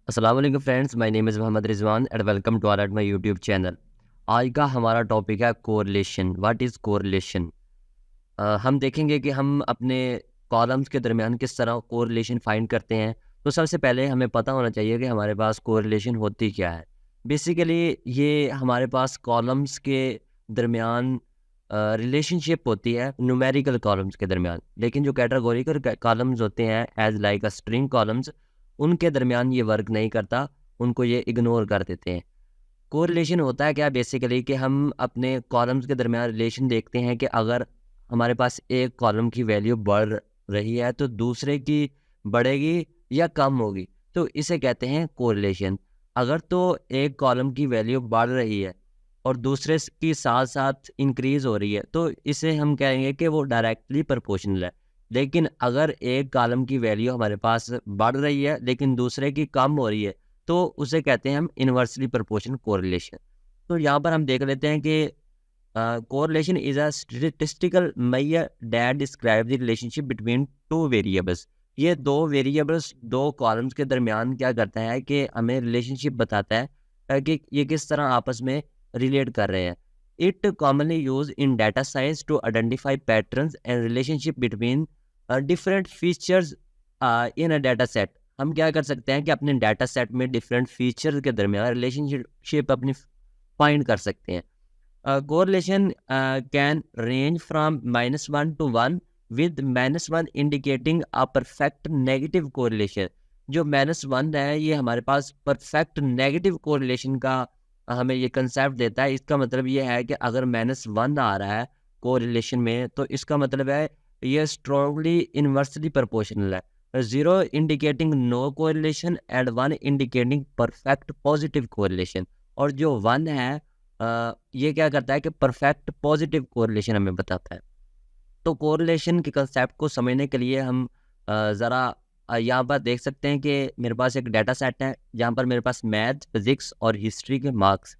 अस्सलाम वालेकुम friends, my name is Mohammad Rizwan and welcome to our at my YouTube channel. आज का हमारा टॉपिक है कोरिलेशन। What is correlation? हम देखेंगे कि हम अपने कॉलम्स के दरमियान किस तरह कोरिलेशन फाइंड करते हैं। तो सबसे पहले हमें पता होना चाहिए कि हमारे पास कोरिलेशन होती क्या है। बेसिकली ये हमारे पास कॉलम्स के दरमियान रिलेशनशिप होती है न्यूमेरिकल कॉलम्स के दरमियान, लेकिन जो कैटेगोरिकल कॉलम्स होते हैं as like a string columns, उनके दरमियान ये वर्क नहीं करता, उनको ये इग्नोर कर देते हैं। कोरिलेशन होता है क्या बेसिकली कि हम अपने कॉलम्स के दरमियान रिलेशन देखते हैं कि अगर हमारे पास एक कॉलम की वैल्यू बढ़ रही है तो दूसरे की बढ़ेगी या कम होगी, तो इसे कहते हैं कोरिलेशन। अगर तो एक कॉलम की वैल्यू बढ़ रही है और दूसरे की साथ साथ इंक्रीज हो रही है, तो इसे हम कहेंगे कि वो डायरेक्टली प्रोपोर्शनल है। लेकिन अगर एक कॉलम की वैल्यू हमारे पास बढ़ रही है लेकिन दूसरे की कम हो रही है, तो उसे कहते हैं हम इन्वर्सली प्रोपोर्शनल कोरिलेशन। तो यहाँ पर हम देख लेते हैं कि correlation is a statistical measure that describe the relationship between two variables. ये दो वेरिएबल्स, दो कॉलम्स के दरमियान क्या करता है कि हमें रिलेशनशिप बताता है कि ये किस तरह आपस में रिलेट कर रहे हैं। It commonly use in data science to identify patterns and relationship between different features in a data set. हम क्या कर सकते हैं कि अपने डाटा सेट में डिफरेंट फीचर्स के दरमियान रिलेशनशिप अपनी फाइंड कर सकते हैं। Correlation can range from -1 to 1 with -1 indicating a perfect negative correlation। जो -1 है ये हमारे पास परफेक्ट नेगेटिव कोरिलेशन का हमें ये कंसेप्ट देता है। इसका मतलब ये है कि अगर -1 आ रहा है कोरिलेशन में, तो इसका मतलब है ये स्ट्रॉन्गली इन्वर्सली प्रोपोर्शनल है। 0 indicating no correlation and 1 indicating perfect positive correlation. और जो 1 है ये क्या करता है कि परफेक्ट पॉजिटिव कोरिलेशन हमें बताता है। तो कोरिलेशन के कंसेप्ट को समझने के लिए हम ज़रा यहाँ पर देख सकते हैं कि मेरे पास एक डाटा सेट है जहाँ पर मेरे पास मैथ, फिजिक्स और हिस्ट्री के मार्क्स।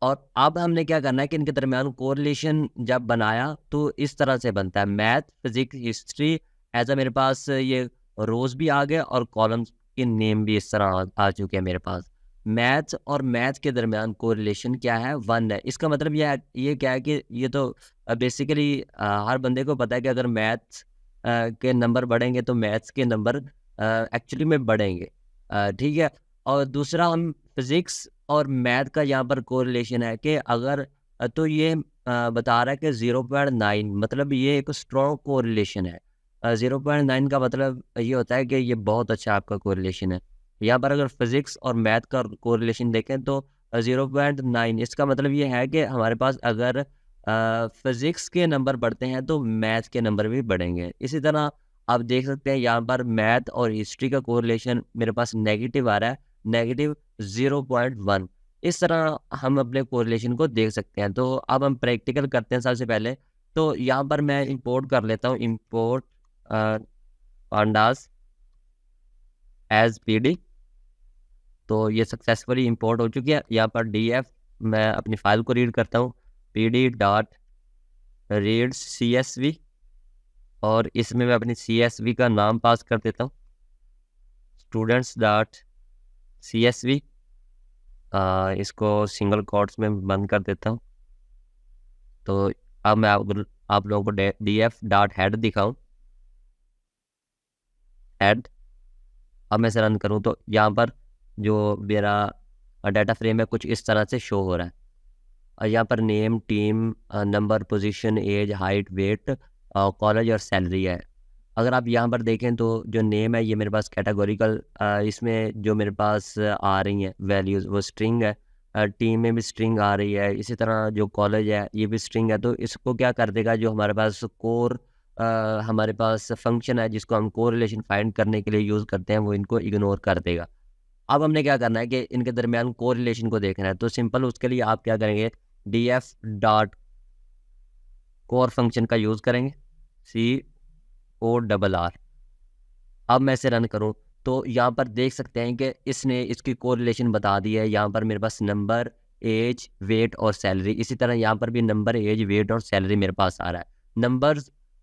और अब हमने क्या करना है कि इनके दरमियान कोरिलेशन जब बनाया तो इस तरह से बनता है। Math, physics, history as a मेरे पास ये रोज भी आ गए और कॉलम्स के नेम भी इस तरह आ चुके हैं मेरे पास। मैथ और मैथ के दरमियान कोरिलेशन क्या है? 1 है। इसका मतलब ये क्या है कि ये तो बेसिकली हर बंदे को पता है कि अगर मैथ्स के नंबर बढ़ेंगे तो मैथ्स के नंबर एक्चुअली में बढ़ेंगे। ठीक है। और दूसरा हम फिजिक्स और मैथ का यहाँ पर कोरिलेशन है कि अगर तो ये बता रहा है कि 0.9, मतलब ये एक स्ट्रॉन्ग कोरिलेशन है। 0.9 का मतलब ये होता है कि ये बहुत अच्छा आपका कोरिलेशन है। यहाँ पर अगर फिजिक्स और मैथ का कोरिलेशन देखें तो 0.9, इसका मतलब ये है कि हमारे पास अगर फिजिक्स के नंबर बढ़ते हैं तो मैथ के नंबर भी बढ़ेंगे। इसी तरह आप देख सकते हैं यहाँ पर मैथ और हिस्ट्री का कोरिलेशन मेरे पास नेगेटिव आ रहा है, नेगेटिव 0.1। इस तरह हम अपने कोरिलेशन को देख सकते हैं। तो अब हम प्रैक्टिकल करते हैं सबसे पहले। तो यहाँ पर मैं इंपोर्ट कर लेता हूँ, इंपोर्ट पांडास एज पीडी। तो ये सक्सेसफुली इंपोर्ट हो चुकी है। यहाँ पर डीएफ मैं अपनी फाइल को रीड करता हूँ, पीडी डॉट रीड CSV, और इसमें मैं अपनी CSV का नाम पास कर देता हूँ, स्टूडेंट्स डॉट CSV। इसको सिंगल कोट्स में बंद कर देता हूँ। तो अब मैं आप लोगों को df डॉट हेड दिखाऊँ, हेड। अब मैं इसे रन करूँ तो यहाँ पर जो मेरा डाटा फ्रेम है कुछ इस तरह से शो हो रहा है। और यहाँ पर name, team, number, position, age, height, weight, college और सैलरी है। अगर आप यहाँ पर देखें तो जो नेम है ये मेरे पास कैटेगोरिकल, इसमें जो मेरे पास आ रही हैं वैल्यूज़ वो स्ट्रिंग है। टीम में भी स्ट्रिंग आ रही है। इसी तरह जो कॉलेज है ये भी स्ट्रिंग है। तो इसको क्या कर देगा, जो हमारे पास कोर हमारे पास फंक्शन है जिसको हम कोरिलेशन फाइंड करने के लिए यूज़ करते हैं, वो इनको इग्नोर कर देगा। अब हमने क्या करना है कि इनके दरमियान कोरिलेशन को देखना है। तो सिंपल उसके लिए आप क्या करेंगे, df डॉट कोर फंक्शन का यूज़ करेंगे, CORR। अब मैं इसे रन करूँ तो यहाँ पर देख सकते हैं कि इसने इसकी कोरिलेशन बता दी है। यहाँ पर मेरे पास नंबर, एज, वेट और सैलरी। इसी तरह यहाँ पर भी नंबर, एज, वेट और सैलरी मेरे पास आ रहा है। नंबर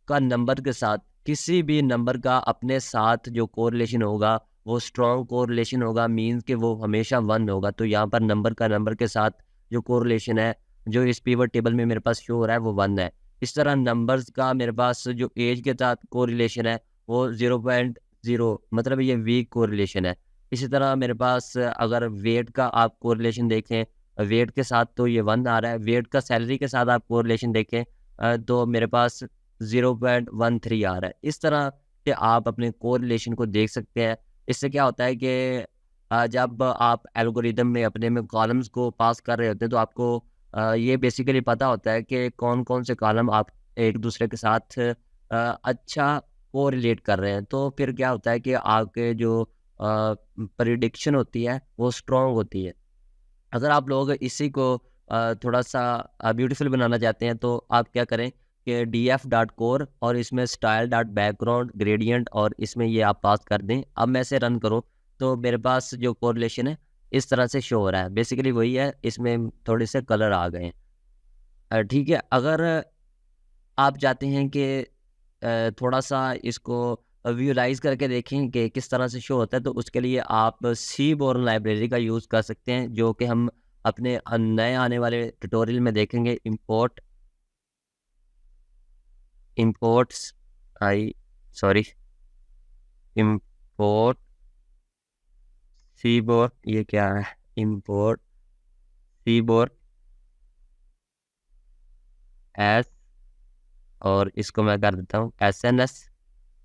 का नंबर के साथ, किसी भी नंबर का अपने साथ जो कोरिलेशन होगा वो स्ट्रॉन्ग कोरिलेशन होगा, मीन्स कि वो हमेशा 1 होगा। तो यहाँ पर नंबर का नंबर के साथ जो कोरिलेशन है, जो इस पिवट टेबल में मेरे पास शो हो रहा है, वो 1 है। इस तरह नंबर्स का मेरे पास जो एज के साथ कोरिलेशन है, वो 0.0, मतलब ये वीक कोरिलेशन है। इसी तरह मेरे पास अगर वेट का आप कोरिलेशन देखें, वेट के साथ तो ये 1 आ रहा है। वेट का सैलरी के साथ आप कोरिलेशन देखें तो मेरे पास 0.13 आ रहा है। इस तरह से आप अपने कोरिलेशन को देख सकते हैं। इससे क्या होता है कि जब आप एल्गोरिदम में अपने में कॉलम्स को पास कर रहे होते हैं, तो आपको ये बेसिकली पता होता है कि कौन-कौन से कॉलम आप एक दूसरे के साथ अच्छा कोरिलेट कर रहे हैं। तो फिर क्या होता है कि आपके जो प्रेडिक्शन होती है, वो स्ट्रॉन्ग होती है। अगर आप लोग इसी को थोड़ा-सा ब्यूटीफुल बनाना चाहते हैं, तो आप क्या करें कि df.core और इसमें style.background ग्रेडिएंट और इसमें ये आप पास कर दें। अब मैं इसे रन करूँ, तो मेरे पास जो कोरिलेशन है, इस तरह से शो हो रहा है। बेसिकली वही है, इसमें थोड़े से कलर आ गए हैं। ठीक है, अगर आप चाहते हैं कि थोड़ा-सा इसको विजुअलाइज़ करके देखें कि किस तरह से शो होता है, तो उसके लिए आप सीबोर्न लाइब्रेरी का यूज़ कर सकते हैं, जो कि हम अपने नए आने वाले ट्यूटोरियल में देखेंगे। इंपोर्ट्स आई सॉरी इंपोर्ट सीबोर्न, ये क्या है? इंपोर्ट सीबोर्न एस, और इसको मैं कर देता हूँ एसएनएस।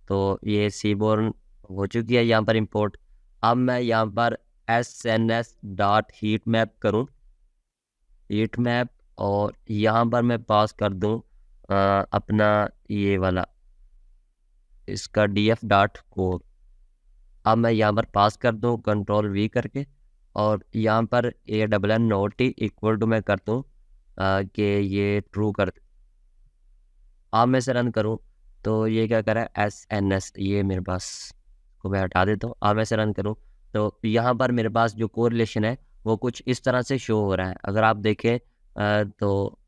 तो ये सीबोर्न हो चुकी है यहाँ पर इंपोर्ट। अब मैं यहाँ पर एसएनएस डॉट हीट मैप करूँ, हीट मैप, और यहाँ पर मैं पास कर दूँ अपना ये वाला, इसका डीएफ डॉट कोड। अब मैं यहाँ पर पास कर दूँ कंट्रोल वी करके, और यहाँ पर A double N not equal to मैं कर दूँ कि ये ट्रू कर। अब मैं इसे रन करूँ, तो ये क्या कर रहा है? एस एन एस, ये मेरे पास को मैं हटा देता हूँ। अब मैं इसे रन करूँ, तो यहाँ पर मेरे पास जो कोरिलेशन है, वो कुछ इस तरह से शो हो रहा है। अगर आप देखें तो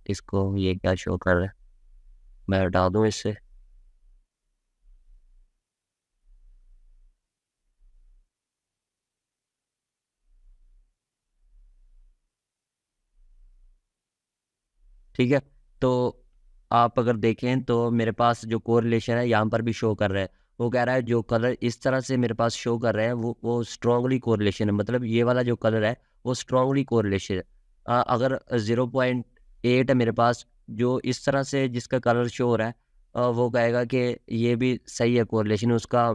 इसको ये क्या शो कर रहा है, मैं हटा दूँ इससे। ठीक है, तो आप अगर देखें तो मेरे पास जो कोरिलेशन है यहाँ पर भी शो कर रहा है। वो कह रहा है जो कलर इस तरह से मेरे पास शो कर रहे हैं, वो स्ट्रांगली कोरिलेशन है, मतलब ये वाला जो कलर है, वो स्ट्रांगली कोरिलेशन है। अगर 0.8 है मेरे पास, जो इस तरह से जिसका कलर शो हो रहा है, वो कहेगा कि ये भी सही है कोरिलेशन, उसका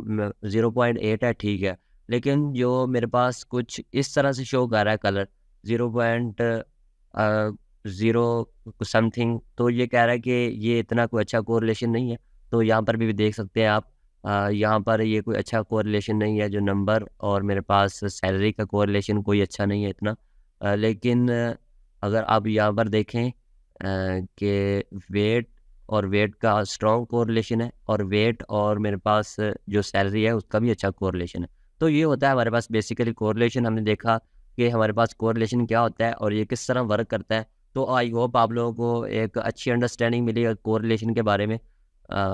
0.8 है, ठीक है। लेकिन जो मेरे पास कुछ इस तरह से शो कर रहा है कलर, 0.0 समथिंग, तो ये कह रहा है कि ये इतना कोई अच्छा कोरिलेशन नहीं है। तो यहाँ पर भी देख सकते हैं आप, यहाँ पर ये कोई अच्छा कोरिलेशन नहीं है, जो नंबर और मेरे पास सैलरी का कोरिलेशन कोई अच्छा नहीं है इतना। लेकिन अगर आप यहाँ पर देखें कि वेट का स्ट्रॉन्ग कोरिलेशन है, और वेट और मेरे पास जो सैलरी है उसका भी अच्छा कोरिलेशन है। तो ये होता है हमारे पास बेसिकली कोरिलेशन। हमने देखा कि हमारे पास कोरिलेशन क्या होता है और ये किस तरह वर्क करता है। तो आई होप आप लोगों को एक अच्छी अंडरस्टैंडिंग मिली कोरिलेशन के बारे में।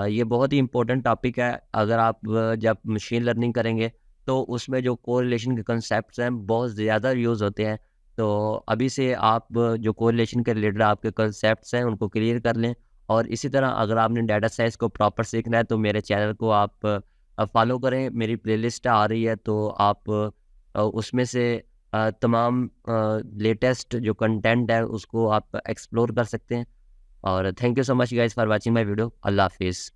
ये बहुत ही इम्पोर्टेंट टॉपिक है। अगर आप जब मशीन लर्निंग करेंगे, तो उसमें जो कोरिलेशन के कंसेप्ट्स हैं बहुत ज़्यादा यूज़ होते हैं। तो अभी से आप जो कोरिलेशन के रिलेटेड आपके कंसेप्ट्स हैं उनको क्लियर कर लें। और इसी तरह अगर आपने डाटा साइंस को प्रॉपर सीखना है, तो मेरे चैनल को आप फॉलो करें। मेरी प्लेलिस्ट आ रही है, तो आप उसमें से तमाम लेटेस्ट जो कंटेंट है उसको आप एक्सप्लोर कर सकते हैं। और thank you so much guys for watching my video. अल्लाह हाफिज़।